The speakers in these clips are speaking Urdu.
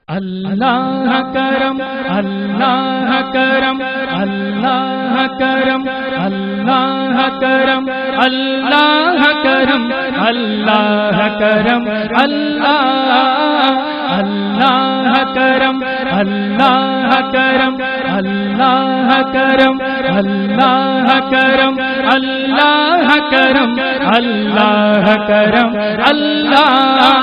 اللہ کرم اللہ کرم اللہ کرم اللہ کرم اللہ کرم اللہ کرم اللہ کرم اللہ کرم اللہ کرم اللہ کرم اللہ کرم اللہ کرم اللہ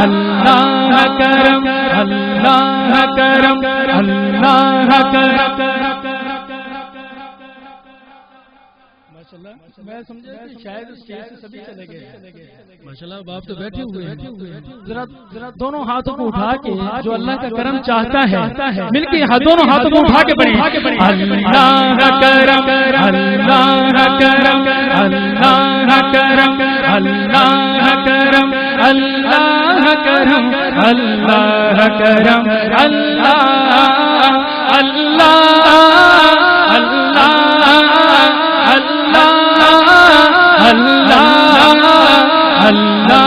اللہ کرم اللہ کرم اللہ کرم میں سمجھا کہ شاید اس چیز سے سبھی چلے گئے ماشاءاللہ باپ تو بیٹھے ہوئے ہیں ذرا دونوں ہاتھوں کو اٹھا کے جو اللہ کا کرم چاہتا ہے مل کے دونوں ہاتھوں کو اٹھا کے پڑھیں اللہ کرم اللہ کرم اللہ کرم اللہ کرم اللہ کرم اللہ کرم اللہ کرم اللہ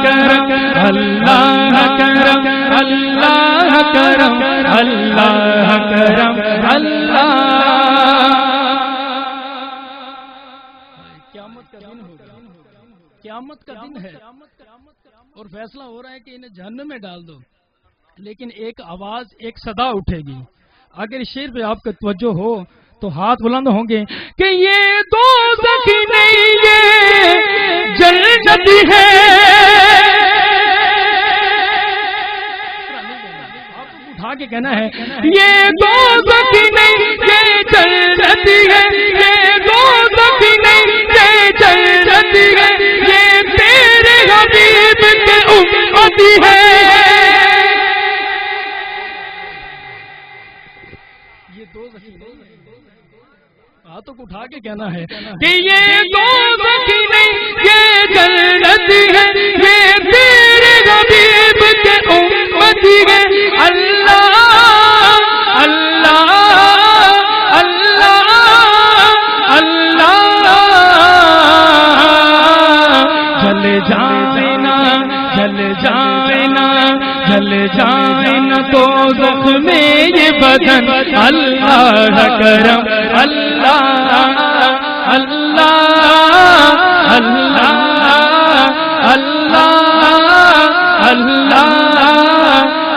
کرم اللہ کرم اللہ کرم اللہ کرم اللہ قیامت کا دن ہوگا قیامت کا دن ہے اور فیصلہ ہو رہا ہے کہ انہیں جہنم میں ڈال دو لیکن ایک آواز ایک صدا اٹھے گی اگر اس شعر پہ آپ کا توجہ ہو تو ہاتھ بلند ہوں گے کہ یہ دوزخ نہیں یہ جنت ہے آپ کو اٹھا کے کہنا ہے یہ دوزخ نہیں یہ جنت ہے یہ دوزخ نہیں یہ جنت ہے یہ تیرے حبیب کے امتی ہے یہ دوزخ نہیں ہاتھوں کو اٹھا کے کہنا ہے کہ یہ دوزخ نہیں یہ جنت ہے یہ تیرے حبیب کے امتی ہے اللہ اللہ اللہ اللہ جل جائے نا جل جائے نا جل جائے نا دوزخ میں یہ بدن اللہ کرم اللہ اللہ اللہ اللہ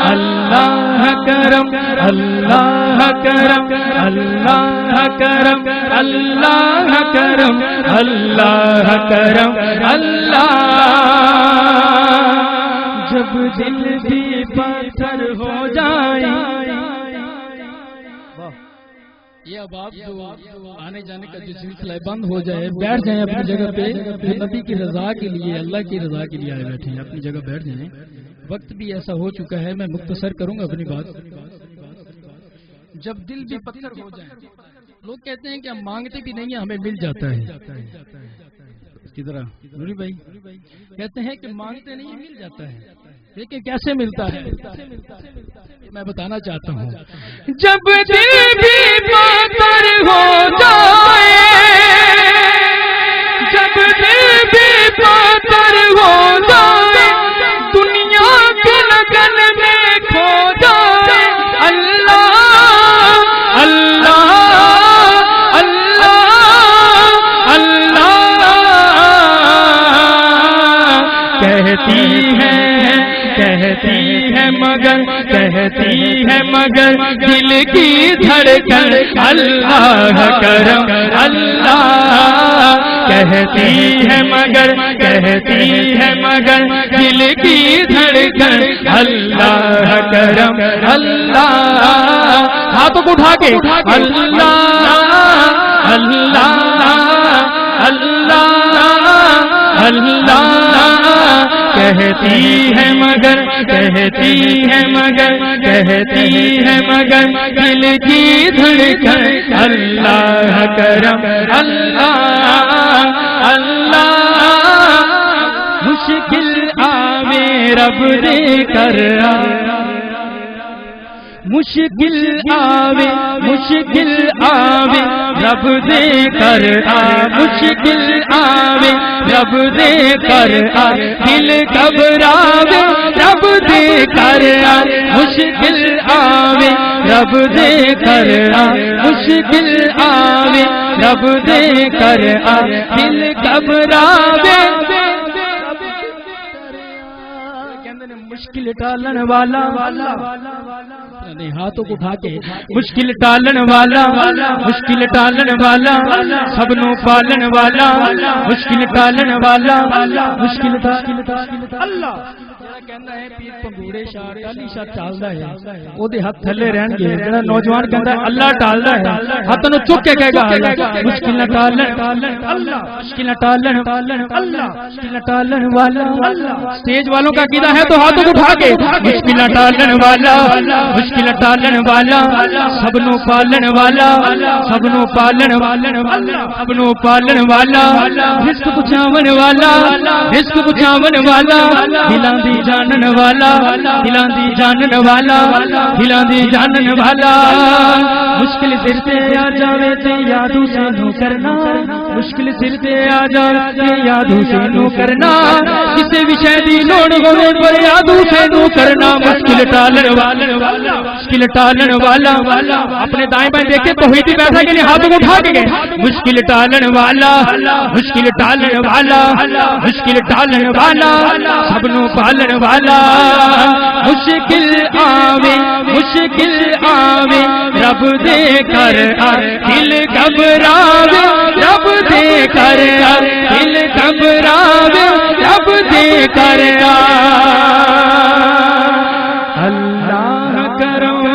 اللہ کرم اللہ کرم اللہ کرم اللہ کرم اللہ کرم اللہ جب دل بھی پتھر ہو جائے یہ اب آپ جو آنے جانے کا جو سلسلہ بند ہو جائے بیٹھ جائیں اپنی جگہ پہ نبی کی رضا کے لیے اللہ کی رضا کے لیے آئے بیٹھے ہیں اپنی جگہ بیٹھ جائیں وقت بھی ایسا ہو چکا ہے میں مختصر کروں گا اپنی بات جب دل بھی پتھر ہو جائے لوگ کہتے ہیں کہ ہم مانگتے بھی نہیں ہیں ہمیں مل جاتا ہے کی طرح نوری بھائی کہتے ہیں کہ مانگتے نہیں مل جاتا ہے لیکن کیسے ملتا ہے میں بتانا چاہتا ہوں جب دل بھی پتھر ہو جائے جب دل بھی پتھر ہو جائے دنیا کے لگن میں کھو جائے اللہ اللہ کہتی ہے مگر دل کی دھڑکن اللہ کرم اللہ کہتی ہے مگر دل کی دھڑکن اللہ کرم اللہ ہاتھوں کو اٹھا کے اللہ اللہ اللہ اللہ کہتی ہے مگر دل کی دھڑکن اللہ کرم اللہ اللہ مشکل آوے رب دے کر مشکل آوے مشکل آوے رب دے کر آ مشکل آوے رب دے کر آ دل گھبراوے رب دے کر آ مشکل آوے رب دے کر آ مشکل آوے رب دے کر آ دل گھبراوے مشکل ٹالن والا ہاتھوں کو اٹھا کے مشکل ٹالن والا مشکل ٹالن والا سب نو پالن والا مشکل ٹالن والا مشکل اللہ کہندا ہے پیر پنگوڑے شاہ ٹالی شاہ ٹالدا ہے او دے ہاتھ تھلے رہن گے جڑا نوجوان کہندا ہے اللہ ٹالدا ہے ہاتھ نو چک کے کہے گا مشکل نہ ٹالن اللہ مشکل نہ ٹالن اللہ مشکل نہ ٹالن والا سٹیج والوں کا عقیدہ ہے تو ہاتھوں کو اٹھا کے مشکل نہ ٹالن والا مشکل نہ ٹالن والا سب نو پالن والا سب نو پالن سب نو پالن والا رزق پہنچاون والا رزق پہنچاون والا دلاں دی جانن والا دلاں دی جانن والا دلاں دی جانن والا مشکل سر تے آ جاوے تے یاد سانو کرنا مشکل سر تے آ جاوے تے یاد سانو کرنا کسے بھی شے دی لوڑ ہوے پر یاد سانو کرنا مشکل ٹالن والا مشکل ٹالن والا اپنے دائیں بائیں دیکھ کے توحیدی بیٹھا کہ نہیں ہاتھوں کو اٹھا کے گئے مشکل ٹالن والا مشکل ٹالن والا مشکل ٹالن والا سب نو پالن والا مشکل آوے رب دے کر دل گھبراوے رب دے کر دل گھبراوے رب دے کر اللہ کرم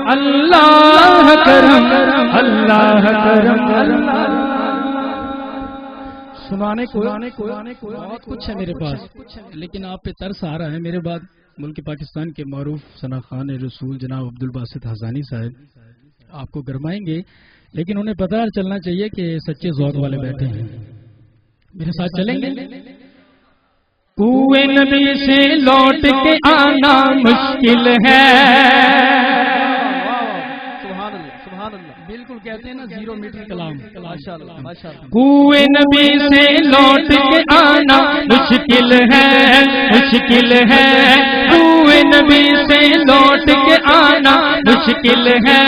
اللہ کرم اللہ کرم سنانے کو بہت کچھ ہے میرے پاس لیکن آپ پہ ترس آ رہا ہے میرے بعد ملک پاکستان کے معروف ثنا خان رسول جناب عبدالباسط حسانی صاحب آپ کو گرمائیں گے لیکن انہیں پتہ چلنا چاہیے کہ سچے ذوق والے بیٹھے ہیں میرے ساتھ چلیں گے کوئے نبی سے لوٹ کے آنا مشکل ہے بالکل کہتے ہیں نا 0 میٹر کلام کوئے نبی سے لوٹ کے آنا مشکل ہے کوئے نبی سے لوٹ کے آنا مشکل ہے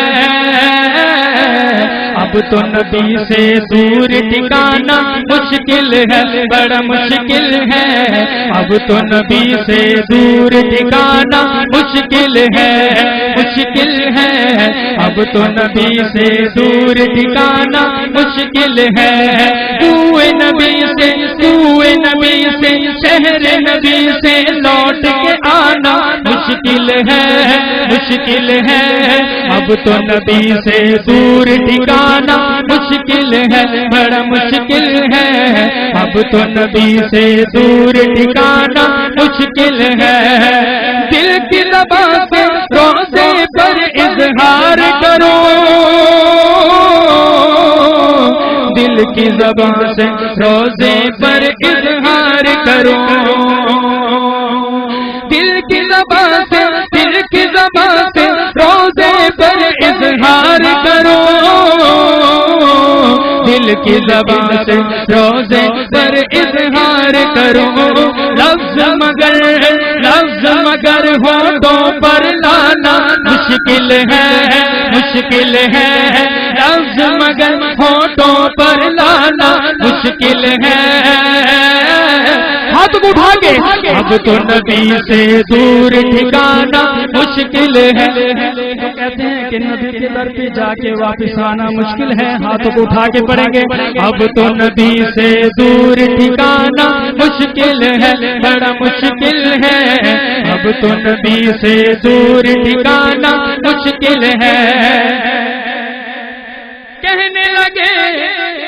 اب تو نبی سے دور ٹھکانا مشکل ہے بڑا مشکل ہے اب تو نبی سے دور ٹھکانا مشکل ہے اب تو نبی سے دور ٹھکانا مشکل ہے کوئے نبی سے شہر نبی سے لوٹ کے آنا مشکل ہے اب تو نبی سے دور ٹھکانا مشکل ہے بڑا مشکل ہے اب تو نبی سے دور ٹھکانا مشکل ہے دل کی زبان سے روزے پر اظہار کرو دل کی زبان سے روزے پر اظہار کرو دل کی زبان سے روزے پر اظہار کرو دل کی زبان سے روزے پر اظہار کرو لفظ مگر ہونٹوں پر لانا مشکل ہے لفظ مگر ہونٹوں پر لانا مشکل ہے ہاتھ کو اٹھا کے اب تو نبی سے دور ٹھکانا مشکل ہے کہتے ہیں کہ نبی کے در پہ جا کے واپس آنا مشکل ہے ہاتھوں کو اٹھا کے پڑھیں گے اب تو نبی سے دور ٹھکانا مشکل ہے بڑا مشکل ہے اب تو نبی سے دور ٹھکانا مشکل ہے کہنے لگے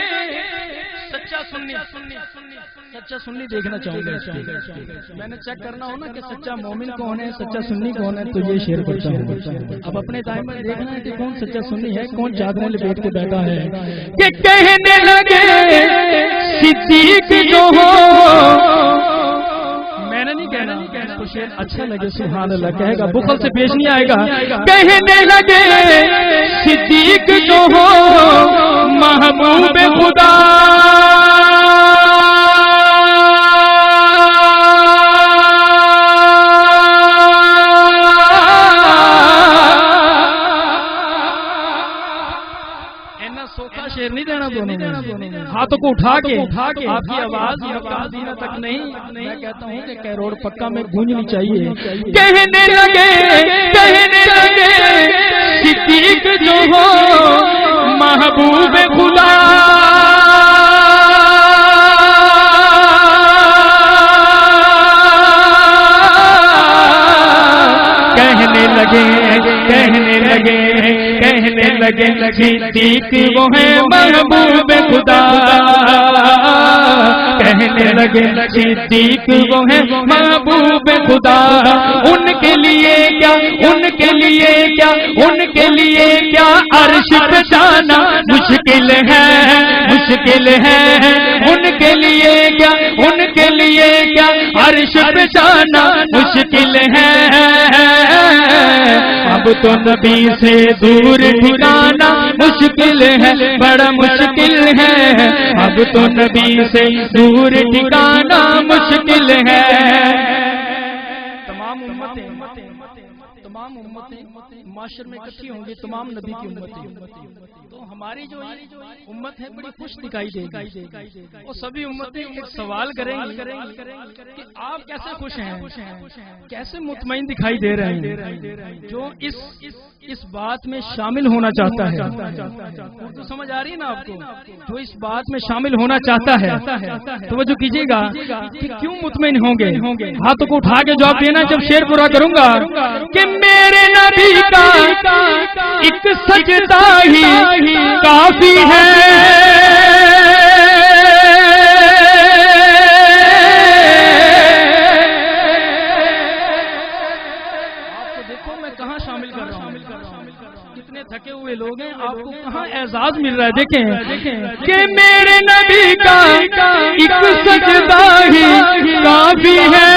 سچا سنی دیکھنا چاہوں گا میں نے چیک کرنا ہو نا کہ سچا مومن کون ہے سچا سنی کون ہے تو یہ شیئر کرتا ہوں اب اپنے ٹائم میں دیکھنا ہے کہ کون سچا سنی ہے کون چادریں لپیٹ کے بیٹھا ہے کہ کہنے لگے صدیق جو ہو میں نے نہیں کہنا، اس کو شعر اچھا لگے سبحان اللہ کہے گا، بخل سے پیش نہیں آئے گا۔ کہنے لگے صدیق جو ہو محبوب خدا، نہیں دینا دونوں، ہاتھوں کو اٹھا کے آپ کی آواز مدینہ تک نہیں، میں کہتا ہوں کہ کیروڑ پکا میں گونجنی چاہیے۔ کہنے لگے صدیق جو ہو محبوب خدا، کہنے لگے صدیق وہ ہے محبوب خدا، کہنے لگے صدیق وہ ہے محبوب خدا، ان کے لیے کیا عرش پہ جانا مشکل ہے، ان کے لیے کیا عرش پہ جانا مشکل ہے، اب تو نبی سے دور ٹھکانا مشکل ہے، بڑا مشکل ہے، اب تو نبی سے دور ٹھکانا مشکل ہے۔ تمام امتیں معاشر میں اکٹھی ہوں گی، تمام نبی کی امتیں، تو ہماری جو امت ہے بڑی خوش دکھائی دے گی، اور سبھی امتیں ایک سوال کریں گی کہ آپ کیسے خوش ہیں، کیسے مطمئن دکھائی دے رہے ہیں، جو اس بات میں شامل ہونا چاہتا ہے، تو سمجھ آ رہی ہے نا آپ کو، جو اس بات میں شامل ہونا چاہتا ہے، توجہ کیجیے گا کہ کیوں مطمئن ہوں گے۔ ہاتھوں کو اٹھا کے جواب دینا جب شعر پورا کروں گا کہ میرے نبی کا ایک سجدہ ہی کافی ہے، تھکے ہوئے لوگ ہیں، آپ کو کہاں اعزاز مل رہا ہے، دیکھیں کہ میرے نبی کا ایک سجدہ ہی کافی ہے،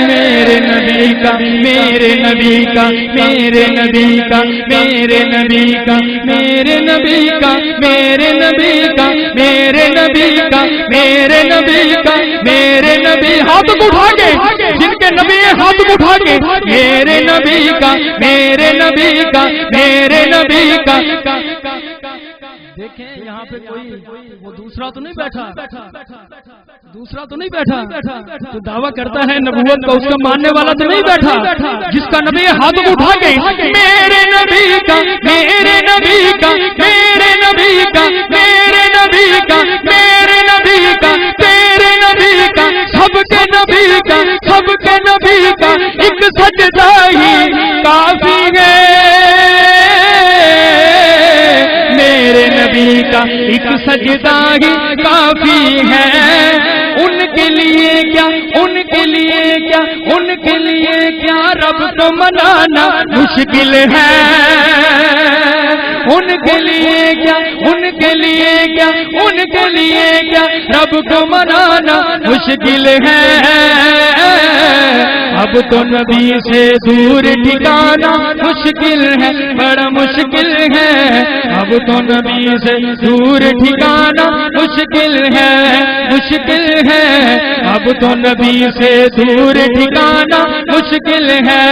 میرے نبی کا میرے نبی کا میرے نبی کا میرے نبی کا میرے نبی کا میرے نبی کا میرے نبی کا میرے نبی کا میرے نبی، ہاتھ اٹھا کے جن کے نبی ہاتھ اٹھا کے، میرے نبی کا میرے نبی کا میرے نبی کا۔ دیکھیں یہاں پہ کوئی وہ دوسرا تو نہیں بیٹھا تو دعویٰ کرتا ہے نبوت کا، اس کا ماننے والا تو نہیں بیٹھا جس کا نبی ہاتھ اٹھا کے میرے نبی کا میرے نبی کا میرے نبی کا میرے نبی کا میرے نبی کا تیرے نبی کا سب کے نبی کا سب کے نبی کا ایک سجدہ ہی کافی ہے، میرے نبی کا ایک سجدہ ہی کافی ہے، ان کے لیے کیا رب کو منانا مشکل ہے، ان کے لیے کیا رب کو منانا مشکل ہے، اب تو نبی سے دور ٹھکانا مشکل ہے، بڑا مشکل ہے، اب تو نبی سے دور ٹھکانا مشکل ہے، اب تو نبی سے دور ٹھکانا مشکل ہے۔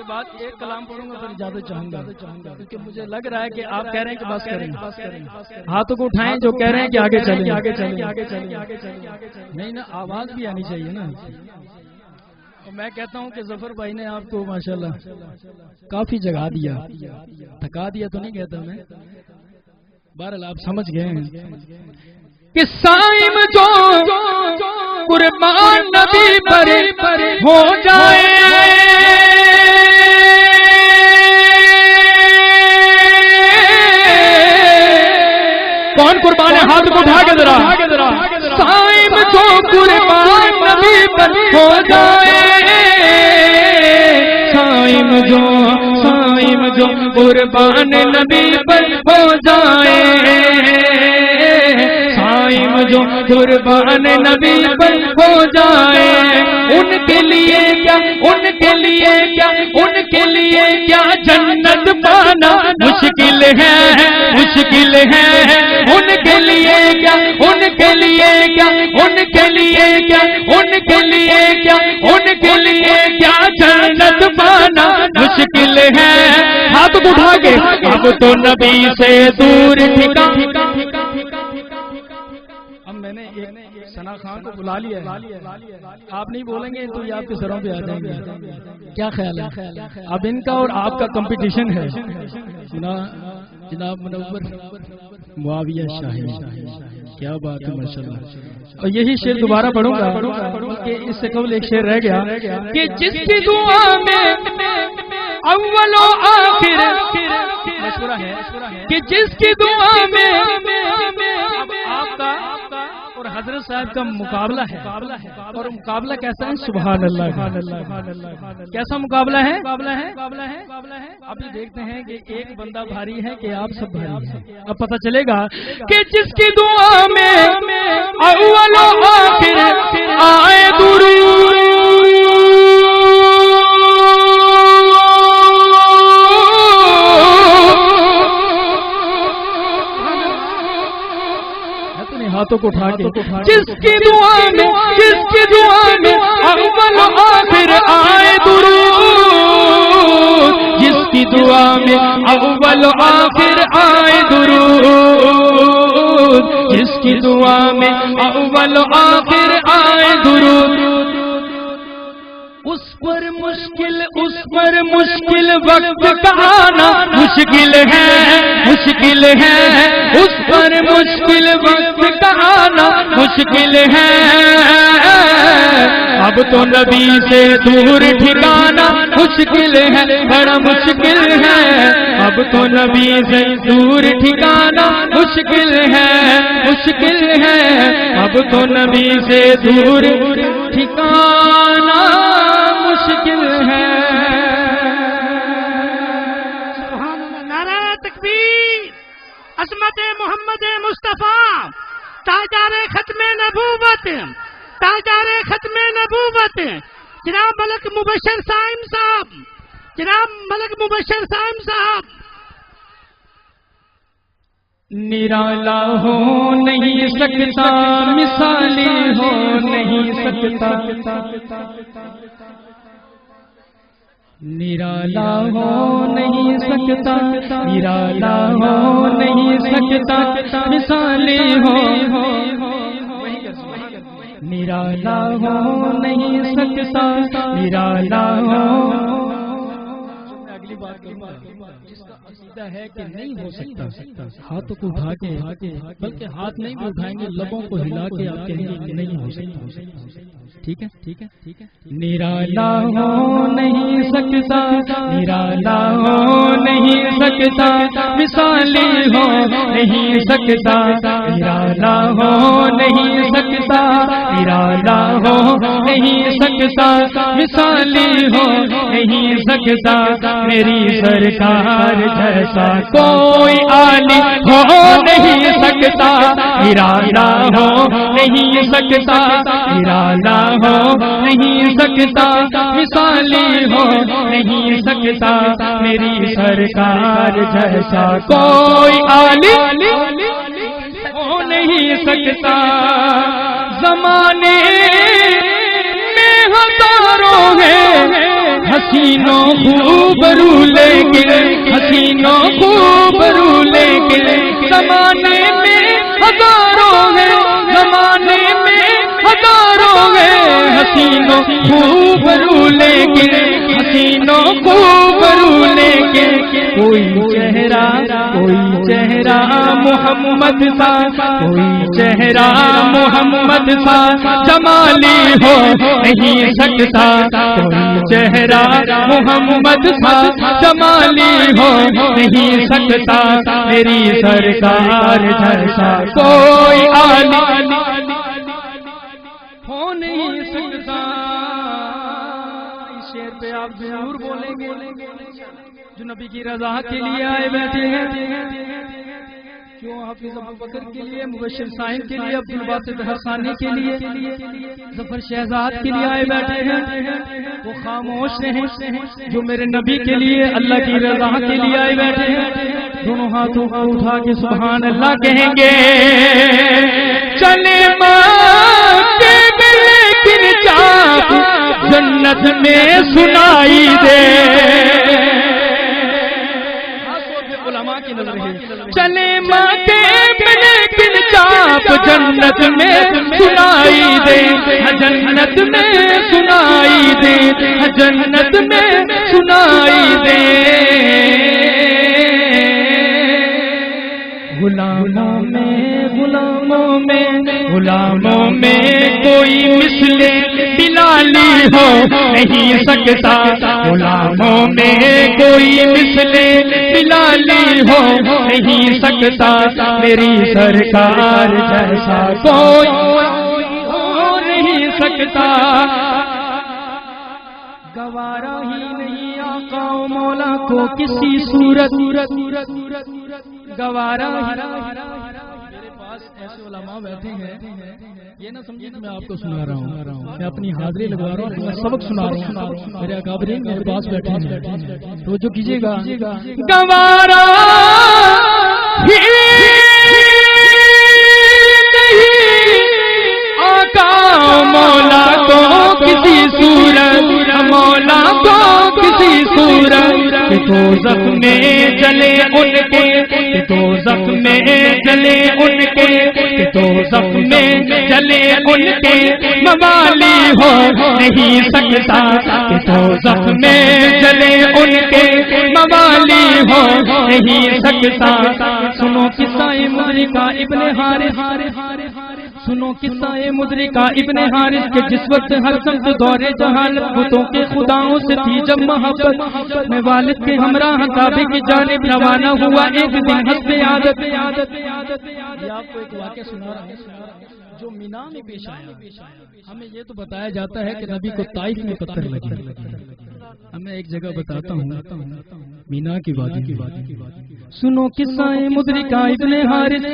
بعد ایک کلام پڑھوں گا پھر اجازت چاہوں گا کیونکہ مجھے لگ رہا ہے کہ آپ کہہ رہے ہیں کہ بس کریں، ہاتھوں کو اٹھائیں جو کہہ رہے ہیں کہ آگے چلیں، نہیں نا آواز بھی آنی چاہیے نا۔ اور میں کہتا ہوں کہ ظفر بھائی نے آپ کو ماشاءاللہ کافی جگہ دیا، تھکا دیا تو نہیں کہتا میں، بہرحال آپ سمجھ گئے ہیں کہ سائم جو قربان نبی پر ہو جائے، کون قربان ہے؟ ہاتھ کو اٹھا کے ذرا، سائم جو قربان نبی پر ہو جائے، سائم جو صائم جو قربان نبی پر ہو جائے، صائم جو قربان نبی پر ہو جائے، ان کے لیے کیا، ان کے لیے کیا، ان کے لیے کیا جنت پانا مشکل ہے، مشکل ہے، ان کے لیے کیا، ان کے لیے کیا، ان کے لیے کیا، ان کے لیے کیا، ان کے لیے کیا جنت پانا مشکل ہے۔ ہاتھ اٹھا کے اب تو نبی سے دور ٹھکانا۔ اب میں نے ثنا خان کو بلا لیا ہے، آپ نہیں بولیں گے تو یہ آپ کے سروں پہ آ جائیں گے، کیا خیال ہے؟ اب ان کا اور آپ کا کمپٹیشن ہے۔ جناب منور معاویہ شاہی، کیا بات ہے ماشاءاللہ۔ اور یہی شعر دوبارہ پڑھوں گا کہ اس سے قبل ایک شعر رہ گیا کہ جس کی دعا میں اول و آخر مشورہ ہے کہ جس کی دعا میں آپ کا اور حضرت صاحب کا مقابلہ ہے، اور مقابلہ کیسا ہے؟ سبحان اللہ، کیسا مقابلہ ہے؟ ابھی دیکھتے ہیں کہ ایک بندہ بھاری ہے کہ آپ سب بھاری ہیں، اب پتہ چلے گا کہ جس کی دعا میں اول و آخر آئے درود، ہاتھوں کو اٹھا کے جس کی دعا میں، جس کی دعا میں اول و آخر آئے درود، جس کی دعا میں اول و آخر آئے درود، جس کی دعا میں اول و آخر آئے درود، اس پر مشکل وقت کا آنا مشکل ہے، مشکل ہے، اس پر مشکل وقت کا آنا مشکل ہے، اب تو نبی سے دور ٹھکانا مشکل ہے، بڑا مشکل ہے، اب تو نبی سے دور ٹھکانا مشکل ہے، مشکل ہے، اب تو نبی سے دور ٹھکانا مشکل ہے۔ سبحان اللہ، نعرہ تکبیر، عظمت محمد مصطفیٰ، تاجدار ختم نبوت، تاجدار ختم نبوت، جناب ملک مبشر صائم صاحب، جناب ملک مبشر صائم صاحب۔ نرالا ہو نہیں سکتا، مثالی ہو نہیں سکتا، نرالا ہو نہیں سکتا، نرالا ہو نہیں سکتا، مثالی ہو نرالا ہو نہیں سکتا، نرالا ہو۔ اگلی بات جس کا عقیدہ ہے کہ نہیں ہو سکتا، ہاتھوں کو اٹھا کے، بلکہ ہاتھ نہیں بھی اٹھائیں گے، لبوں کو ہلا کے آپ کہیں گے کہ نہیں ہو سکتا، ٹھیک ہے، ٹھیک ہے، ٹھیک ہے۔ نرالا ہو نہیں سکتا، نرالا ہو نہیں سکتا، مثالی ہو نہیں سکتا، نرالا ہو نہیں سکتا، نرالا ہو نہیں سکتا، مثالی ہو نہیں سکتا، میری سرکار جیسا کوئی عالی ہو نہیں سکتا، نرالا ہو نہیں سکتا، نرالا ہو نہیں سکتا، مثالی ہو نہیں سکتا، میری سرکار جیسا کوئی عالی ہو نہیں سکتا۔ زمانے میں ہزاروں ہیں حسینوں خوبرو لیکن، حسینوں خوبرو لیکن، زمانے میں ہزاروں ہیں، زمانے میں ہزاروں ہیں حسینوں خوبرو لیکن، حسینوں خوبرو لیکن، کوئی چہرہ محمد سا، کوئی چہرہ محمد سا جمالی ہو نہیں سکتا، کوئی چہرہ محمد سا جمالی ہو نہیں سکتا، میری سرکار جیسا کوئی عالی ہو نہیں سکتا۔ اس شعر پہ آپ ضرور بولیں گے جو نبی کی رضا کے لیے آئے بیٹھے ہیں، کیوں حافظ ابو بکر کے لیے، مبشر سائن کے لیے، عبد الباسط حسانی کے لیے، ظفر شہزاد کے لیے آئے بیٹھے ہیں، وہ خاموش رہیں جو میرے نبی کے لیے، اللہ کی رضا کے لیے آئے بیٹھے ہیں، دونوں ہاتھوں کو اٹھا کے سبحان اللہ کہیں گے۔ چلے ماں کے لیکن چاپ جنت میں سنائی دے، چلے ماتے لیکن چاپ جنت میں سنائی دے، جنت میں سنائی دے، جنت میں سنائی دے۔ غلاموں میں کوئی مثل بلالی ہو نہیں سکتا، غلاموں میں کوئی مثل بلالی ہو نہیں سکتا، میری سرکار جیسا کوئی ہو نہیں سکتا۔ گوارا ہی نہیں آقا و مولا کو کسی صورت، گوارا میرے پاس ایسے علماء بیٹھے ہیں، یہ نہ سمجھے کہ میں آپ کو سنا رہا ہوں، میں اپنی حاضری لگوا رہا ہوں، میں سبق سنا رہا ہوں، میرے اکابرین میرے پاس بیٹھے ہیں، توجہ کیجیے گا۔ گوارا ہی نہیں آقا مولا کو کسی صورت، مولا کو کسی صورت، کہ دوزخ میں جلے ان کے، کہ دوزخ میں جلے ان کے، کہ دوزخ میں جلے ان کے موالی ہو نہیں سکتا، کہ دوزخ میں جلے ان کے موالی ہو نہیں سکتا۔ سنو قصہ مدرکہ ابن حارث، سنو قصہ مدرکہ ابن حارث کے جس وقت ہر سمت دورے جہالت بتوں کے خداؤں سے تھی جب محبت، میں والد کے ہمراہ کعبے کی جانب روانہ ہوا، ایک دن حسب عادت۔ یہ آپ کو ایک واقعہ سنا رہا ہوں جو مینا میں پیش آیا۔ ہمیں یہ تو بتایا جاتا ہے کہ نبی کو طائف میں پتھر لگے، ہمیں ایک جگہ بتاتا ہوں مینا کی وادی۔ سنو قصہ مدرکہ ابن حارث،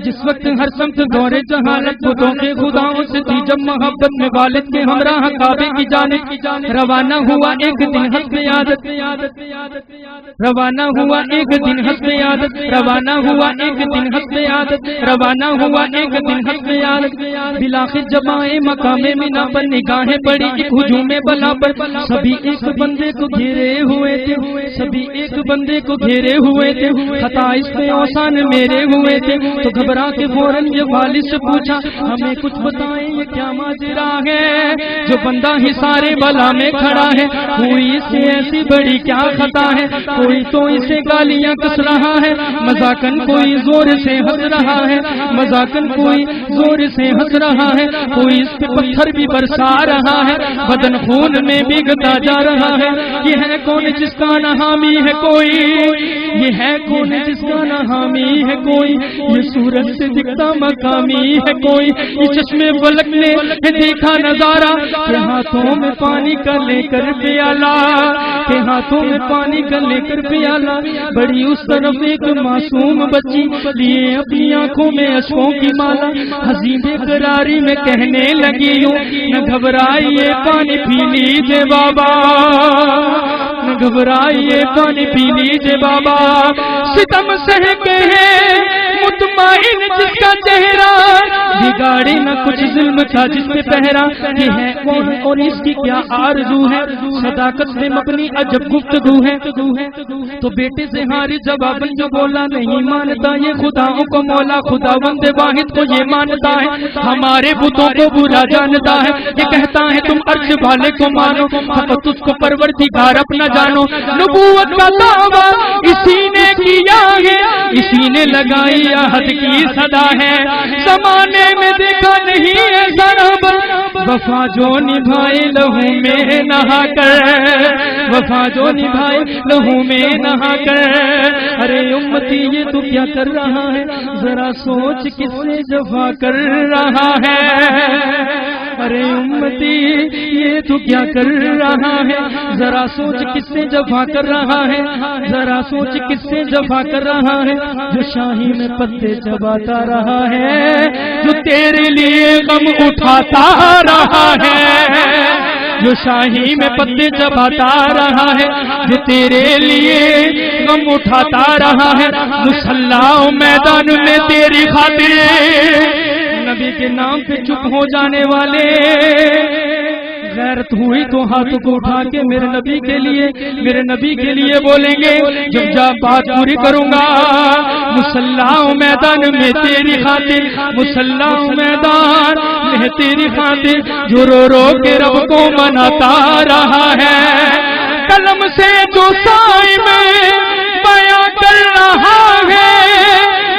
جس وقت ہر سمت دورے جہالت بتوں کے خداؤں سے تھی جب محبت، میں والد کے ہمراہ کعبے کی جانب روانہ ہوا، ایک دن حسب عادت، روانہ ہوا ایک دن حسب عادت، روانہ ہوا ایک دن حسب عادت، روانہ ہوا ایک دن حسب عادت۔ بلاخر جب آئے مقام مینا پر نگاہیں پڑی ایک ہجوم بلا پر، سبھی ایک بندے کو گھیرے ہوئے تھے، سبھی ایک بندے کو گھیرے ہوئے تھے، خطا اس پہ اوسان میرے ہوئے تھے، تو گھبرا کے فوراً یہ والد سے پوچھا ہمیں کچھ بتائیں یہ کیا ماجرا ہے، جو بندہ ہی سارے بلا میں کھڑا ہے، کوئی اس سے ایسی بڑی کیا خطا ہے، کوئی تو اسے گالیاں کس رہا ہے، مذاقن کوئی زور سے ہنس رہا ہے، مذاقن کوئی زور سے ہنس رہا ہے، کوئی اس پہ پتھر بھی برسا رہا ہے، بدن خون میں بھیگتا جا رہا ہے، یہ ہے کون جس کا نہ حامی ہے کوئی، یہ ہے کون جس کا نہ حامی ہے کوئی، یہ سورج سے دکھتا مقامی ہے کوئی، یہ چشمے فلک نے دیکھا نظارہ کہ ہاتھوں میں پانی کا لے کر پیالہ، کہ ہاتھوں میں پانی کا لے کر پیالہ، بڑی اس طرف ایک معصوم بچی لیے اپنی آنکھوں میں اشکوں کی مالا، ہنسی بے قراری میں کہنے لگی ہوں نہ گھبرائیے پانی پی لیجیے بابا، نہ گھبرائیے پانی پی لیجیے بابا، ستم سہ کے ہے مطمئن جس کا چہرہ، بگاڑے نہ کچھ ظلم تھا جس پہ پہرا، یہ ہے کون اور اس کی کیا آرزو ہے، صداقت سے مبنی عجب گفتگو ہے، تو بیٹے سے ہاری جواب جو بولا نہیں مانتا یہ خداؤں کو مولا، خدا بند واحد کو یہ مانتا ہے، ہمارے بتوں کو برا جانتا ہے، یہ کہتا ہے تم عرش والے کو مانو فقط اس کو پروردگار اپنا جانو، نبوت کا دعویٰ اسی نے کیا ہے، اسی نے لگائی عہد کی صدا ہے، زمانے میں دیکھا نہیں ایسا رب، وفا جو نبھائے لہو میں نہا کر، وفا جو نبھائے لہو میں نہا کر، ارے امتی یہ تو کیا کر رہا ہے، ذرا سوچ کس سے جفا کر رہا ہے۔ ارے امتی یہ تو کیا کر رہا ہے، ذرا سوچ کس سے جفا کر رہا ہے، ذرا سوچ کس سے جفا کر رہا ہے، جو شاہی میں پتے چباتا رہا ہے، جو تیرے لیے غم اٹھاتا رہا ہے، جو شاہی میں پتے چباتا رہا ہے، جو تیرے لیے غم اٹھاتا رہا ہے، مسلح میدان میں تیری خاطر نبی کے نام پہ چپ ہو جانے والے، غیرت ہوئی تو ہاتھ کو اٹھا کے میرے نبی کے لیے، میرے نبی کے لیے بولیں گے، جب جا بات پوری کروں گا، مسلح میدان میں تیری خاطر، مسلح میدان میں تیری خاطر، جو رو رو کے رب کو مناتا رہا ہے، قلم سے جو سائے میں بیاں کر رہا ہے،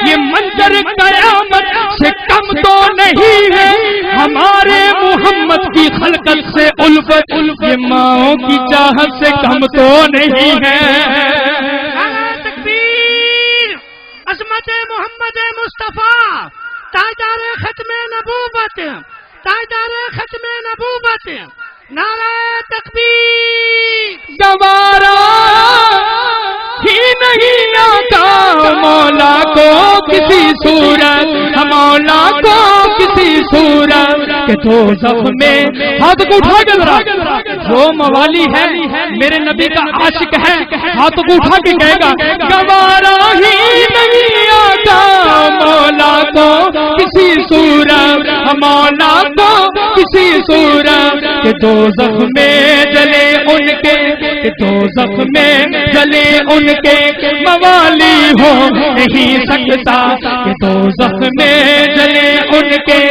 یہ منظر قیامت سے کم تو نہیں ہے، ہمارے محمد کی خلقت سے الفت، یہ ماؤں کی چاہت سے کم تو نہیں ہے۔ تکبیر، عظمت محمد مصطفیٰ، تاجدار ختم نبوت، تاجدار ختم نبوت، نعرہ تکبیر۔ گوارا ہی نہیں آتا مولا کو کسی صورت، مولا کو کسی صورت کہ دوزخ میں ہاتھ کو اٹھا کے ذرا، جو موالی ہے میرے نبی کا عاشق ہے، ہاتھ کو اٹھا کے کہے گا گوارا ہی نہیں آتا مولا کو کسی صورت، مولا کو کسی صورت کہ دوزخ میں جلے ان کے، کہ دوزخ میں جلے ان کے موالی ہو نہیں سکتا، کہ دوزخ میں جلے ان کے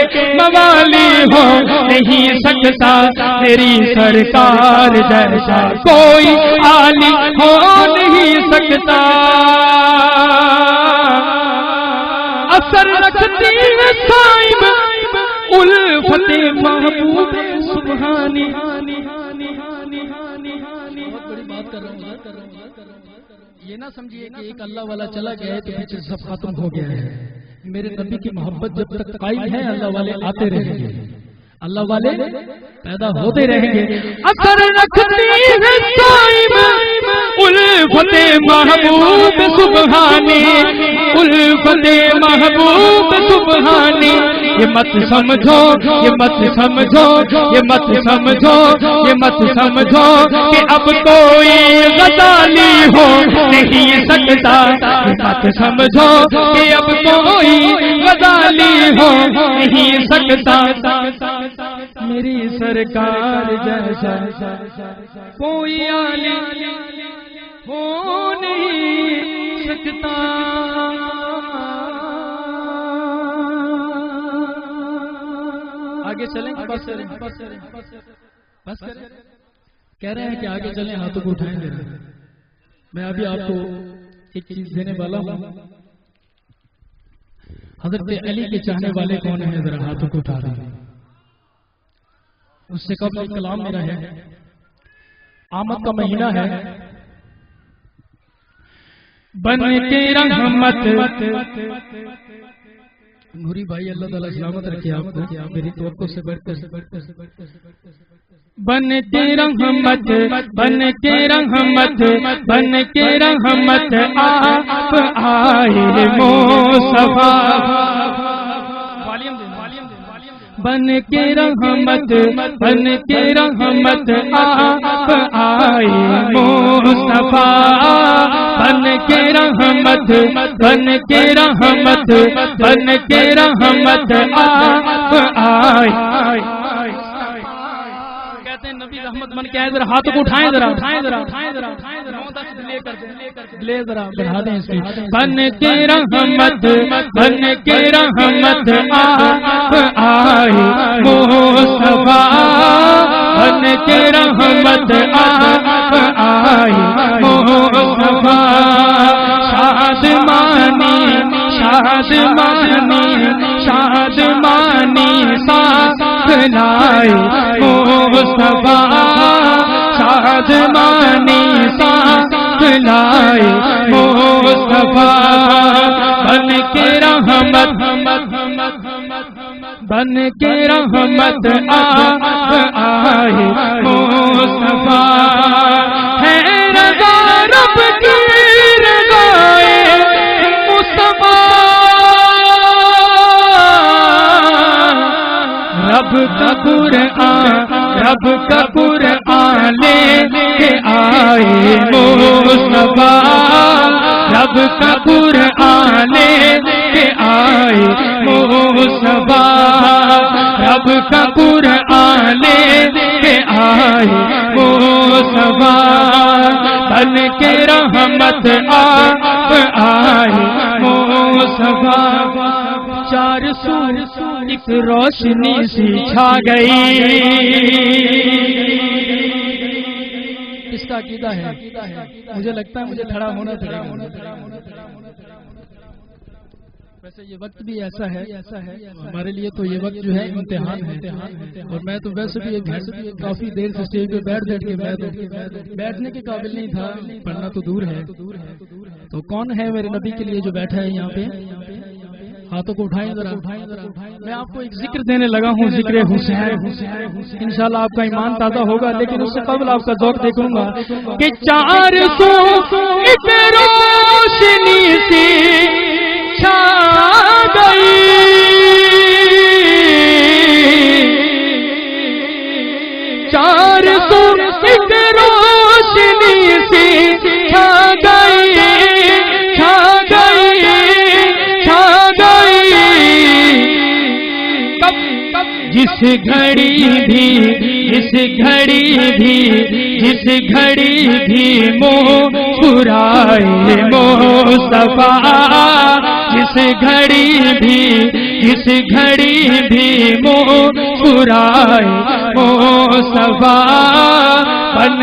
موالی ہو نہیں سکتا، میری سرکار جیسا کوئی عالی ہو نہیں سکتا، اثر رکھتی ہے صاحب الفت محبوب سبحانی۔ بہت بڑی بات کر رہا ہوں، یہ نہ سمجھیے کہ ایک اللہ والا چلا گیا ہے تو پیچھے سب ختم ہو گیا ہے، میرے نبی کی محبت جب تک قائم ہے اللہ والے آتے رہیں گے، اللہ والے پیدا ہوتے رہیں گے، اثر رکھتی ہے صاحب الفت محبوب سبحانی، الفت محبوب سبحانی، یہ مت سمجھو، یہ مت سمجھو، یہ مت سمجھو، یہ مت سمجھو کہ اب کوئی غزالی ہو نہیں سکتا، یہ مت سمجھو کہ اب کوئی غزالی ہو نہیں سکتا، میری سرکار جیسا کوئی عالی ہو نہیں سکتا۔ آگے چلیں بس بس کہہ رہے ہیں کہ آگے چلیں، ہاتھوں کو اٹھائیں گے، میں ابھی آپ کو ایک چیز دینے والا ہوں، حضرت علی کے چاہنے والے کون ہیں ذرا ہاتھوں کو اٹھا دیں، اس سے قبل ایک کلام میرا ہے، آمد کا مہینہ ہے، بن کے رحمت، نوری بھائی اللہ تعالیٰ سلامت رکھے آپ کو، میری توقع سے بڑھ کر بن کے رحمت، بن کے رحمت، بن کے رحمت آپ آئے مصطفیٰ، بن کے رحمت، بن کے رحمت آپ آئے مصطفیٰ، بن کے رحمت، بن کے رحمت، بن کے رحمت آپ آئے، کہتے ہیں نبی رحمت بن کے آئے، ذرا ہاتھ کو اٹھائیں، ذرا اٹھائیں، ذرا اٹھائیں، ذرا لے ذرا بڑھا دیں اس کی، بن کے رحمت، بن کے رحمت آپ آئے مصطفیٰ، بن کے رحمت آپ آئے مصطفیٰ، شادمانی شادمانی شادمانی ساتھ لائے مصطفیٰ، شادمانی ساتھ لائے مصطفیٰ، بن کے رحمت، بن کے رحمت آپ آئے مصطفیٰ ہے رضا رب کی رضائے مصطفیٰ رب کا قرآن لے کے آئے مصطفیٰ رب کا قرآن لے کے آئے مصطفیٰ رب کا قرآن لے کے آئے مصطفیٰ بن کے رحمت آپ آئے مصطفیٰ چار سو ایک روشنی سی چھا گئی کس کا عقیدہ ہے مجھے لگتا ہے مجھے کھڑا ہونا پڑے گا ویسے یہ وقت بھی ایسا ہے ہمارے لیے تو یہ وقت جو ہے امتحان ہے اور میں تو ویسے بھی کافی دیر سے اسٹیج پہ بیٹھ کے بیٹھنے کے قابل نہیں تھا پڑھنا تو دور ہے تو کون ہے میرے نبی کے لیے جو بیٹھا ہے یہاں پہ ہاتھوں کو اٹھائیں ذرا میں آپ کو ایک ذکر دینے لگا ہوں ذکر حسین انشاءاللہ آپ کا ایمان تازہ ہوگا لیکن اس سے قبل آپ کا ذوق دیکھوں گا کہ 400 ایک روشنی سے چھا گئی 400 ایک روشنی سے چھا گئی جس گھڑی بھی مسکرائے مصطفیٰ جس گھڑی بھی مسکرائے مصطفیٰ بن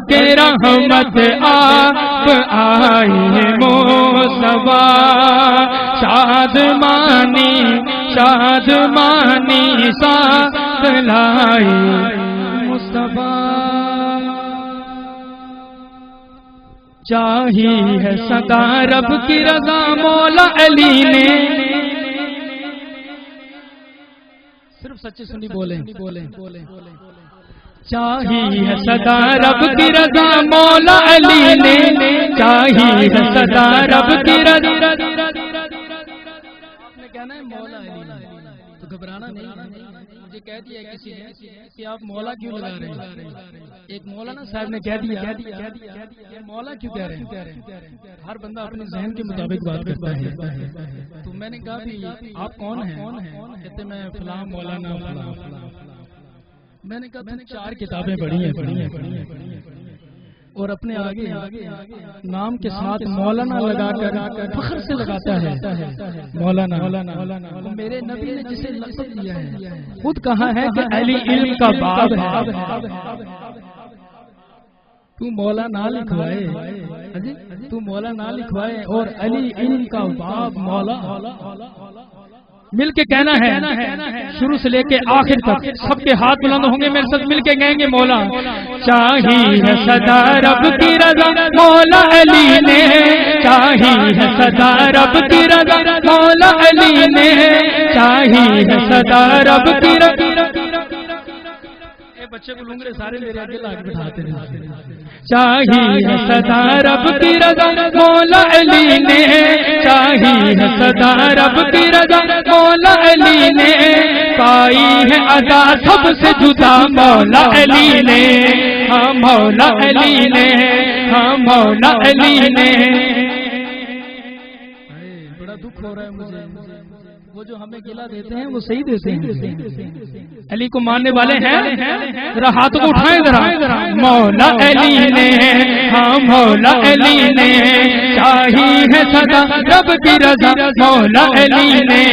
کے رحمت آپ آئے مصطفیٰ شادمانی ساتھ لائے مصطفیٰ چاہی ہے سدا رب کی رضا مولا علی نے صرف سچے سنی بولیں چاہی ہے سدا رب کی رضا مولا علی نے چاہی ہے سدا رب کی رضا کہنا ہے مولا علی تو گھبرانا نہیں مجھے کہہ دیا کسی نے کہ آپ مولا کیوں لگا رہے ہیں ایک مولانا صاحب نے کہہ دیا مولا کیوں کہہ رہے ہیں ہر بندہ اپنے ذہن کے مطابق بات کرتا ہے تو میں نے کہا بھی آپ کون ہیں کہتے میں فلاں مولانا فلاں میں نے کہا تم 4 کتابیں پڑھی ہیں اور اپنے آگے نام کے ساتھ مولانا لگا کر فخر سے لگاتا ہے مولانا میرے نبی نے جسے لقب دیا ہے خود کہا ہے کہ علی علم کا باب ہے تو مولا نہ لکھوائے اور علی علم کا باب مولا مل کے کہنا ہے شروع سے لے کے آخر تک سب کے ہاتھ بلند ہوں گے میرے ساتھ مل کے کہیں گے مولا چاہی ہے صدا رب کی رضا مولا علی نے چاہی ہے صدا رب کی رضا مولا علی نے چاہی ہے صدا رب کی رضا بچے کو لونگرے سارے میرے آگے لاگ بٹھاتے ہیں چاہی ہے صدا رب کی رضا مولا علی نے چاہی ہے صدا رب کی رضا مولا علی نے پائی ہے ادا سب سے جدا مولا علی نے ہاں مولا علی نے ہاں مولا علی نے بڑا دکھ ہو رہا ہے مجھے وہ جو ہمیں گلا دیتے ہیں وہ صحیح دیتے ہیں علی کو ماننے والے ہیں ذرا ہاتھ کو اٹھائیں ذرا مولا علی نے ہاں مولا علی نے چاہی ہے صدا رب کی رضا مولا علی نے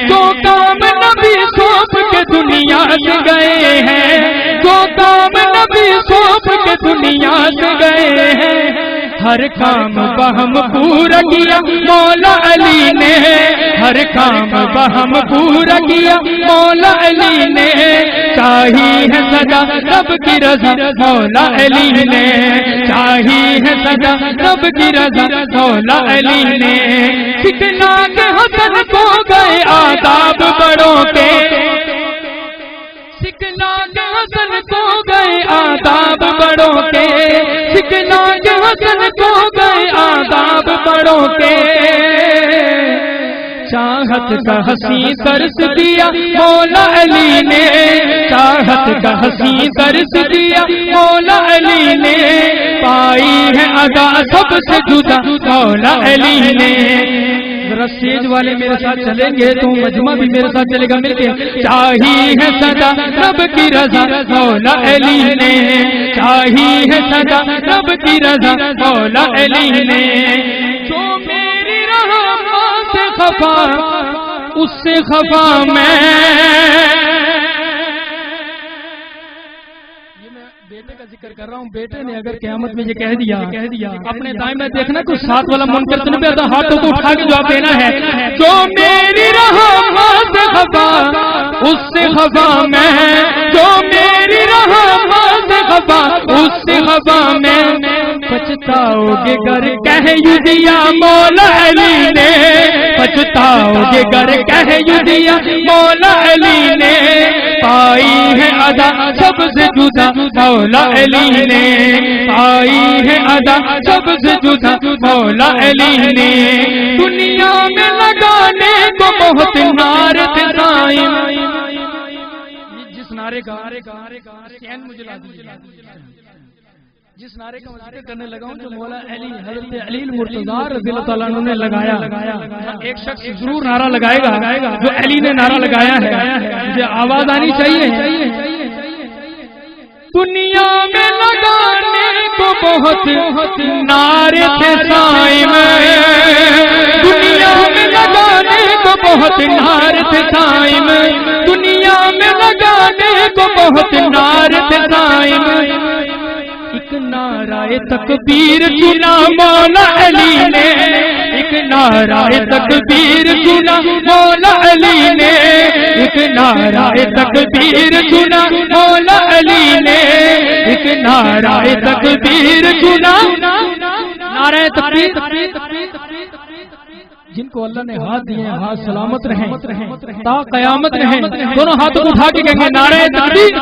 جو کام نبی سونپ کے دنیا سے گئے ہیں جو کام نبی سونپ کے دنیا سے گئے ہیں ہر کام بہم پورا کیا مولا علی نے، ہر کام بہم پورا کیا مولا علی نے، چاہی ہے سدا رب کی رضا مولا علی نے، چاہی ہے سدا رب کی رضا مولا علی نے، سکھلا کے حسن کو گئے آداب بڑوں کے، سکھلا کے حسن کو گئے آداب بڑوں کے، سکھلا کے حسن کو گئے آداب بڑوں کے، چاہت کا حسین ترس دیا مولا علی نے، چاہت کا حسین ترس دیا مولا علی نے، پائی ہے ادا سب سے جدا مولا علی نے۔ ذرا اسٹیج والے میرے ساتھ چلیں گے تو مجمع بھی میرے ساتھ چلے گا مل کے، چاہی ہے سدا رب کی رضا مولا علی نے، چاہی ہے سدا رب کی رضا مولا علی نے، جو میری رحمت سے خفا اس سے خفا بیٹے کا ذکر کر رہا ہوں، بیٹے نے اگر قیامت میں یہ کہہ دیا اپنے دائیں میں دیکھنا کوئی ساتھ والا منکر تو نہیں پیدا، ہاتھوں کو اٹھا کے جواب دینا ہے، جو میری رحمت سے خفا اس سے خفا میں، جو میری رحمت سے خفا اس سے خفا میں، پچھتاؤ گے گر کہہ یوں دیا مولا علی نے، پچھتاؤ گے گر کہہ یوں دیا مولا علی نے، پائی ہے ادا سب سے جدا مولا علی نے، پائی ہے ادا سب سے جدا مولا علی نے، دنیا میں لگانے کو بہت نعرے تھے قائم، جس نعرے کا چین مجھے لا دیجیے، جس نعرے کا ذکر کرنے لگا ہوں جو مولا علی حضرت علی المرتضیٰ رضی اللہ تعالیٰ عنہ نے لگایا، ایک شخص ضرور نعرہ لگائے گا جو علی نے نعرہ لگایا ہے، مجھے آواز آنی چاہیے، دنیا میں لگانے کو بہت نعرے تھے قائم، دنیا میں لگانے کو بہت نعرے تھے قائم، دنیا میں لگانے کو بہت نعرے تھے قائم، ایک نعرہ تکبیر چنا مولا علی نے، ایک نعرہ تکبیر چنا مولا علی نے، ایک نعرہ تکبیر چنا مولا علی نے، ایک نعرہ تکبیر چنا، نعرہ تکبیر، جن کو اللہ نے ہاتھ دیے ہیں ہاتھ سلامت رہیں تا قیامت رہیں، دونوں ہاتھوں کو اٹھا کے کہیں گے نعرہ تکبیر،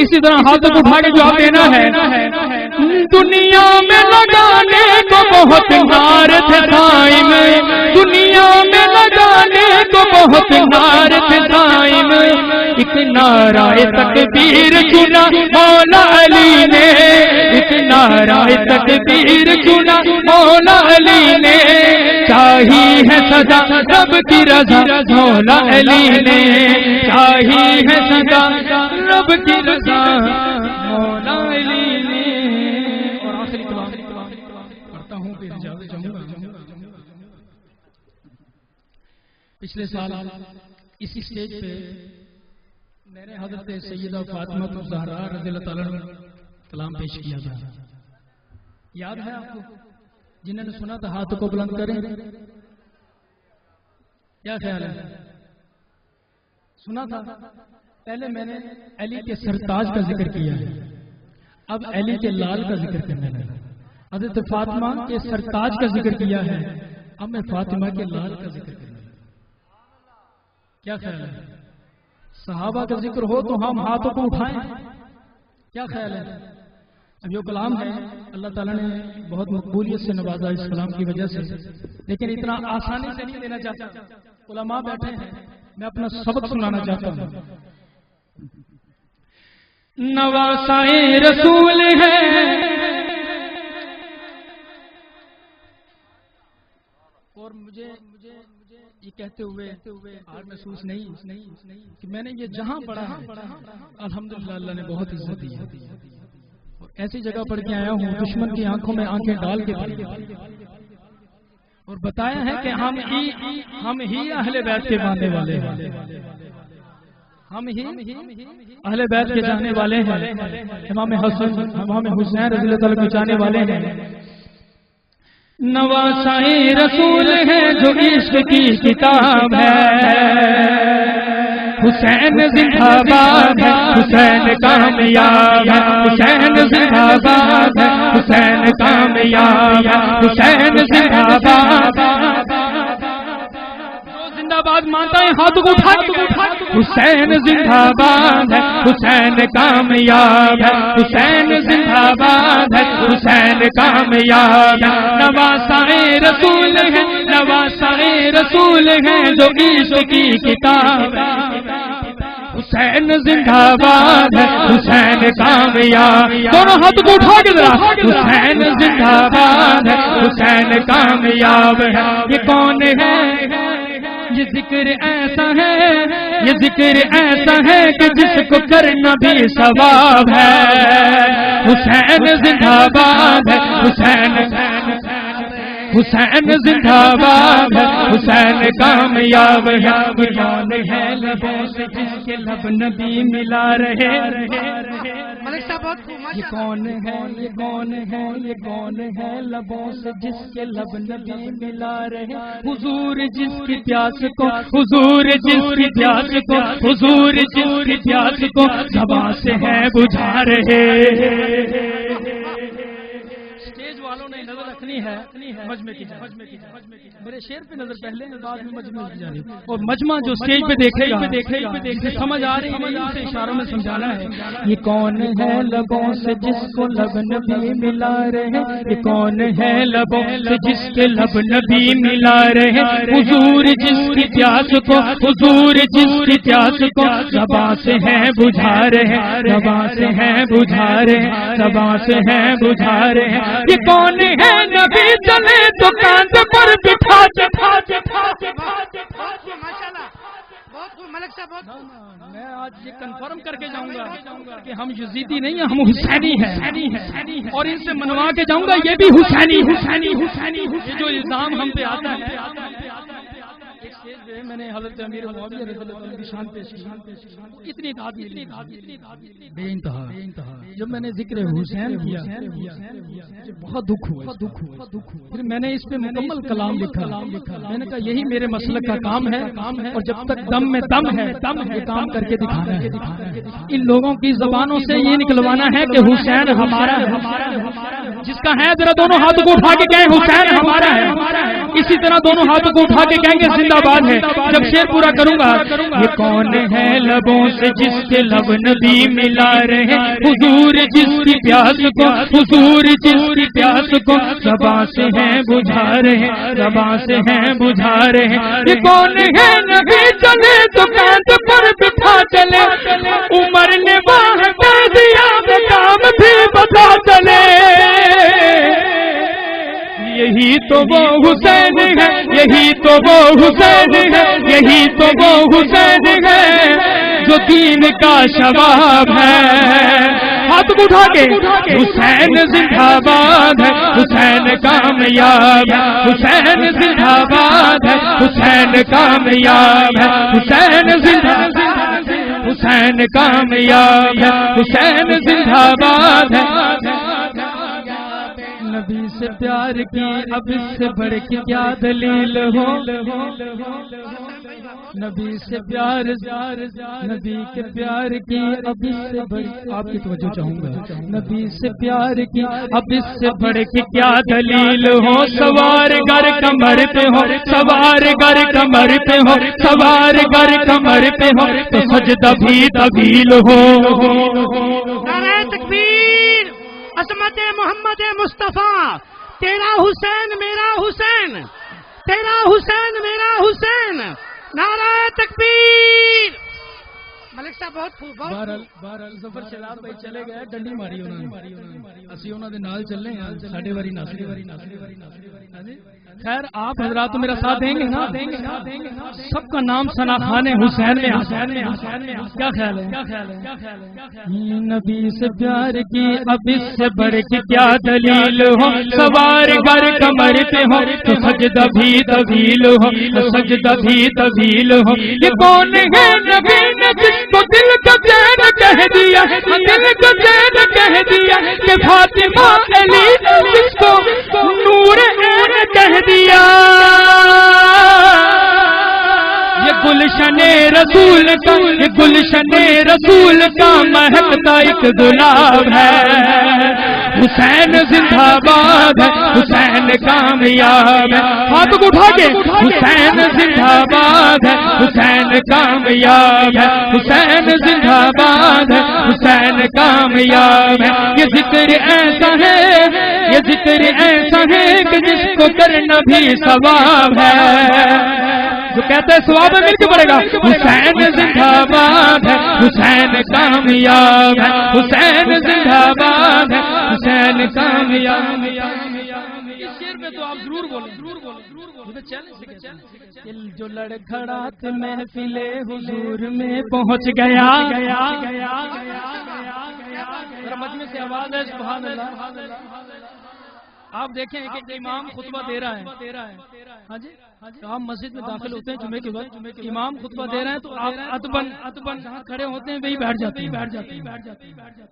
اسی طرح ہاتھوں کو اٹھا کے جواب دینا ہے، دنیا میں لگانے کو بہت نعرے تھے قائم، دنیا میں لگانے کو بہت نعرے تھے قائم، ایک نعرہ تکبیر چنا مولا علی نے، ایک نعرہ تکبیر چنا مولا علی نے، چاہی ہے سدا رب کی رضا مولا علی نے، چاہی ہے سدا رب کی رضا مولا علی نے۔ اور آخری کلام پڑھتا ہوں پھر اجازت چاہوں گا۔ پچھلے سال اسی اسٹیج پہ میں نے حضرت سیدہ فاطمہ الزہراء رضی اللہ تعالیٰ عنہ کلام پیش کیا تھا، یاد ہے آپ کو؟ جنہوں نے سنا تھا ہاتھوں کو بلند کریں، کیا خیال ہے؟ سنا تھا؟ پہلے میں نے علی کے سرتاج کا ذکر کیا ہے، اب علی کے لال کا ذکر کرنے لگا، حضرت فاطمہ کے سرتاج کا ذکر کیا ہے، اب میں فاطمہ کے لال کا ذکر کرنے لگا، کیا خیال ہے؟ صحابہ کا ذکر ہو تو ہم ہاتھوں کو اٹھائیں، کیا خیال ہے؟ اب یہ کلام ہے اللہ تعالیٰ نے بہت مقبولیت سے نوازا اس کلام کی وجہ سے، لیکن اتنا آسانی سے نہیں دینا چاہتا، علماء بیٹھے ہیں، میں اپنا سبق سنانا چاہتا ہوں۔ نواسائے رسول ہے اور مجھے یہ کہتے ہوئے آج محسوس نہیں کہ میں نے یہ جہاں پڑھا ہے الحمدللہ اللہ نے بہت عزت دی ہے، اور ایسی جگہ پڑھ کے آیا ہوں دشمن کی آنکھوں میں آنکھیں ڈال کے پڑھی اور بتایا ہے کہ ہم ہی اہل بیت کے ماننے والے ہیں، ہم ہی اہل بیت کے جانے والے ہیں، امام حسن امام حسین رضی اللہ تعالیٰ کے جانے والے ہیں، نواسائے رسول ہے جو عشق کی کتاب ہے، حسین زندہ باد ہے، حسین کامیاب ہے، حسین زندہ باد ہے، حسین کامیاب ہے، حسین زندہ باد زندہ باد مانتا ہے ہاتھ کو اٹھا کے، حسین زندہ باد ہے، حسین کامیاب ہے، حسین زندہ باد ہے، حسین کامیاب ہے، نواسائے رسول ہے، نواسائے رسول ہے جو عشق کی کتاب ہے، حسین زندہ باد ہے، حسین کامیاب، دونوں ہاتھ کو اٹھا کے ذرا، حسین زندہ باد ہے، حسین کامیاب ہے، یہ کون ہے؟ یہ ذکر ایسا ہے، یہ ذکر ایسا ہے کہ جس کو کرنا بھی ثواب ہے، حسین زندہ باد ہے، حسین حسین زندہ باد ہے، حسین کامیاب ہے، کون ہے لبوں سے جس کے لب نبی ملا رہے، یہ کون ہے، یہ کون ہے، یہ کون ہے لبوں سے جس کے لب نبی ملا رہے، حضور جس کی پیاس کو، حضور جس کی پیاس کو، حضور جس کی پیاس کو زبان سے ہے بجھا رہے۔ اسٹیج والوں نے نظر رکھنی ہے مجمع کی، میرے شعر پہ نظر پہلے بعد میں مجمع کی جاری، اور مجمع جو اسٹیج پہ دیکھے گا سمجھ آ رہی ہے اسے اشاروں میں سمجھانا ہے۔ یہ کون ہے لبوں سے جس کو لب نبی ملا رہے، یہ کون ہے لبوں سے جس کے لب نبی ملا رہے، حضور جس کی پیاس کو، حضور جس کی پیاس کو زبان سے ہے بجھا رہے، زبان سے ہے بجھا رہے، زبان سے ہے بجھا رہے۔ یہ کون ہے نبی چلے تو کاندھ پر بٹھا میں آج یہ کنفرم کر کے جاؤں گا کہ ہم یزیدی نہیں ہیں، ہم حسینی ہیں، اور ان سے منوا کے جاؤں گا یہ بھی حسینی جو الزام ہم پہ آتا ہے۔ ایک اسٹیج پہ میں نے حضرت امیر معاویہ رضی اللہ عنہ کی شان پیش کی، اتنی بے انتہا۔ جب میں نے ذکر حسین کیا بہت دکھ ہوا، پھر میں نے اس پہ مکمل کلام لکھا، میں نے کہا یہی میرے مسلک کا کام ہے، اور جب تک دم میں دم ہے یہ کام کر کے دکھانا ہے، ان لوگوں کی زبانوں سے یہ نکلوانا ہے کہ حسین ہمارا ہے، جس کا ہے ذرا دونوں ہاتھ کو اٹھا کے کہیں حسین ہمارا ہے، اسی طرح دونوں ہاتھ کو اٹھا کے کہیں گے زندہ باد ہے۔ جب شعر پورا کروں گا، یہ کون ہے لبوں سے جس کے لب نبی ملا رہے، حضور جس کی پیاس کو، حضور جس کی پیاس کو زبان سے ہے بجھا رہے، زبان سے ہے بجھا رہے۔ یہ کون ہے نبی چلے تو کاندھ پر بٹھا چلے، عمر نے باہ کر دیا کام بھی بتا چلے، یہی تو وہ حسین ہے، یہی تو وہ حسین ہے، یہی تو وہ حسین ہے جو دین کا شباب ہے۔ ہاتھ اٹھا کے حسین زندہ باد ہے، حسین کامیاب ہے، حسین زندہ باد ہے، حسین کامیاب ہے، حسین زندہ، حسین کامیاب ہے، حسین زندہ باد ہے۔ نبی سے پیار کی اب اس سے بڑھ کے کیا دلیل ہو، نبی سے پیار، نبی کے پیار کی اب اس سے بڑھ، آپ کی توجہ چاہوں گا، نبی سے پیار کی اب اس سے بڑھ کے کیا دلیل ہو، سوار گر کمر پہ ہو، سوار گر کمر پہ ہو، سوار گر کمر پہ ہو تو سجدہ بھی طویل ہو۔ نعرہ تکبیر، عظمت محمد مصطفیٰ، تیرا حسین میرا حسین، تیرا حسین میرا حسین، نعرہ تکبیر۔ ملک صاحب بہت خوب، بہرحال ظفر شہزاد بھائی چلے گئے، ڈنڈی ماری انہوں نے، اسی انہوں نے نال چلنے ہیں، ساڈے واری ناصری خیر آپ حضرات میرا ساتھ دیں گے نا؟ سب کا نام ثنا خان حسین میں، کیا خیال ہے؟ نبی سے پیار کی اب اس سے بڑھ کے کیا دلیل ہو، سوار گر کمر پہ ہو تو سجدہ بھی طویل ہو، سجدہ بھی طویل ہو۔ یہ کون ہے نبی نے جس کو دل کا چین کہہ دیا، دل کا چین کہہ دیا کہ فاطمہ علی، جس کو نور عین کہہ دیا یہ گلشن رسول کا، یہ گلشن رسول کا مہکتا ایک گلاب ہے۔ حسین زندہ باد ہے، حسین کامیاب ہے، ہاتھ کو اٹھا کے حسین زندہ باد ہے، حسین کامیاب ہے، حسین زندہ باد ہے، حسین کامیاب ہے۔ یہ ذکر ایسا ہے، یہ ذکر ایسا ہے کہ جس کو کرنا بھی ثواب ہے، جو کہتے ہیں ثواب مل کے پڑے گا۔ حسین زندہ باد ہے، حسین کامیاب ہے، حسین زندہ باد ہے، حسین کامیاب۔ اس شعر میں تو آپ ضرور بولیں، جو لڑکھڑات محفل حضور میں پہنچ گیا، مجمع سے آواز ہے سبحان اللہ۔ آپ دیکھیں ایک امام خطبہ دے رہا ہے، ہاں جی آپ مسجد میں داخل ہوتے ہیں جمعے کے وقت، امام خطبہ دے رہے ہیں تو آپ ادبن جہاں کھڑے ہوتے ہیں وہی بیٹھ جاتے ہیں۔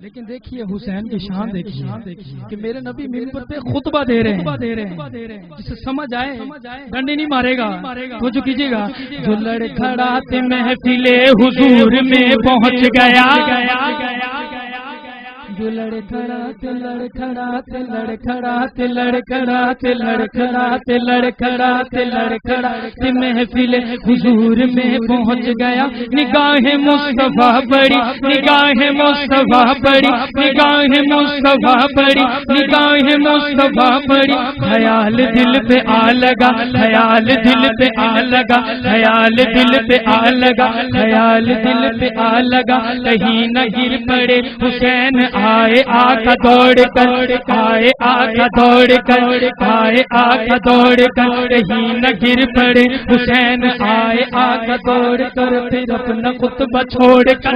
لیکن دیکھیے حسین کی شان دیکھیے کہ میرے نبی منبر پہ خطبہ دے رہے ہیں، جسے سمجھ آئے ڈنڈی نہیں مارے گا، توجہ کیجیے گا۔ جو لڑکھڑات محفل حضور میں پہنچ گیا، جو لڑکھڑات لڑکھڑات لڑکھڑات لڑکھڑات لڑکھڑات لڑکھڑات لڑکھڑات محفل حضور میں پہنچ گیا، نگاہ مصطفیٰ بڑی، نگاہ مصطفیٰ بڑی، نگاہ مصطفیٰ بڑی، نگاہ مصطفیٰ بڑی، خیال دل پہ آ لگا، خیال دل پہ آ لگا، خیال دل پہ آ لگا، خیال دل پہ آ لگا، کہیں نہ گر پڑے حسین آئے آقا دوڑ کر، آئے آقا دوڑ کر، آئے آقا دوڑ کر، کہیں نہ گر پڑے حسین آئے آقا دوڑ کر، پھر اپنا خطبہ چھوڑ کر،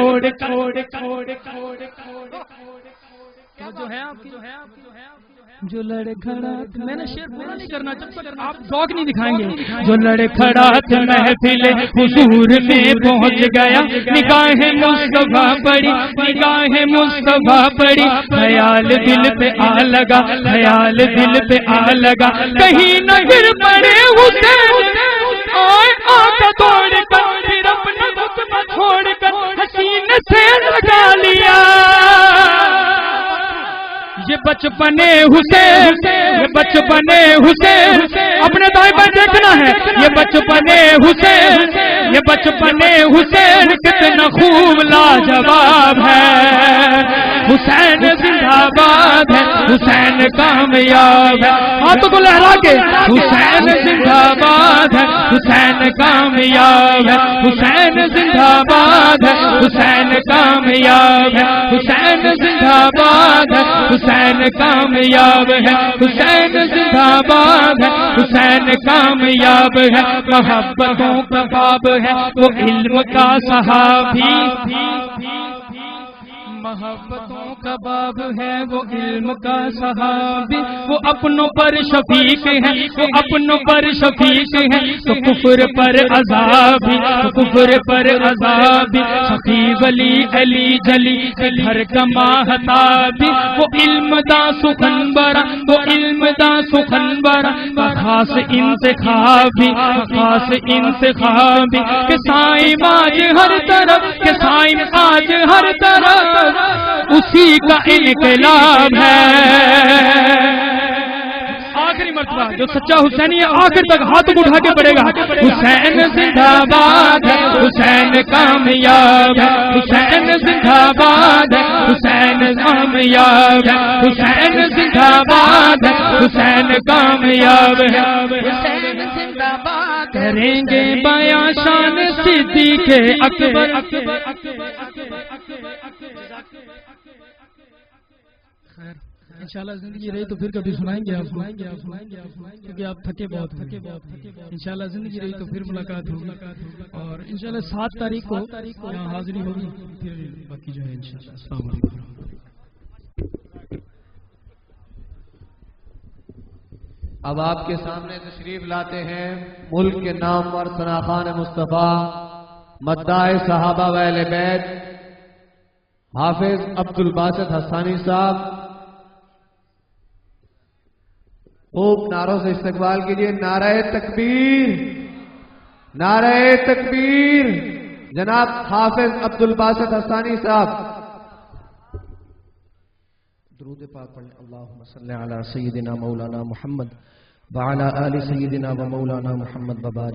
جو ہے آپ کی جو لڑکھڑات، میں نے شعر پورا نہیں کرنا جب تک آپ ذوق نہیں دکھائیں گے۔ جو لڑکھڑات محفل حضور میں پہنچ گیا، نگاہ مصطفیٰ پڑی، نگاہ مصطفیٰ پڑی، خیال دل پہ آ لگا، خیال دل پہ آ لگا، کہیں نہ گر پڑے حسین آئے آقا دوڑ کر، پھر اپنا خطبہ چھوڑ کر حسین سے لگا لیا۔ یہ بچپن حسین، یہ بچپن حسین، اپنے دائیں بائیں دیکھنا ہے، یہ بچپن حسین، یہ بچپن حسین کتنا خوب لاجواب ہے۔ حسین زندہ باد ہے، حسین کامیاب ہے، ہاتھوں کو لہرا کے حسین زندہ باد ہے، حسین کامیاب ہے، حسین زندہ باد ہے، حسین کامیاب ہے، حسین زندہ باد ہے، حسین کامیاب ہے، حسین زندہ باد ہے، حسین کامیاب ہے۔ محبتوں کا باب ہے وہ علم کا صحابی، محبتوں کا باب ہے وہ علم کا صحابی، وہ اپنوں پر شفیق ہے، وہ اپنوں پر شفیق ہے، تو کفر پر عذابی، تو کفر پر عذابی، سخی ولی علی جلی گھر کا ماہتابی، وہ علم دا سخن برا، وہ علم دا سخن برا، خاص انتخابی، خاص انتخابی، کہ سائم آج ہر طرف، کہ سائم آج ہر طرف اسی کا انقلاب ہے۔ آخری مرتبہ جو سچا حسینی ہے آخر تک ہاتھ اٹھا کے پڑے گا، حسین زندہ باد ہے، حسین کامیاب ہے، حسین زندہ باد ہے، حسین کامیاب ہے، حسین زندہ باد ہے، حسین کامیاب ہے، حسین زندہ باد کریں گے بیان شان صدیق اکبر۔ انشاءاللہ زندگی رہی تو پھر کبھی سنائیں گے آپ، کیونکہ آپ تھکے بہت ہیں۔ انشاءاللہ زندگی رہی تو پھر ملاقات ہوگی، اور انشاءاللہ 7 تاریخ کو یہاں حاضری ہوگی، پھر باقی جو ہے انشاءاللہ۔ السلام علیکم۔ اب آپ کے سامنے تشریف لاتے ہیں ملک کے نامور ثناخوان مصطفیٰ، مداح صحابہ و اہل بیت، حافظ عبد الباسط حسانی صاحب، خوب نعروں سے استقبال کیجیے. نعرہ تکبیر، نعرہ تکبیر. جناب حافظ عبد الباسط حسانی صاحب درود پاک پڑھیں. اللہم صلی علی سیدنا مولانا محمد وعلی آل سیدنا و مولانا محمد وبارک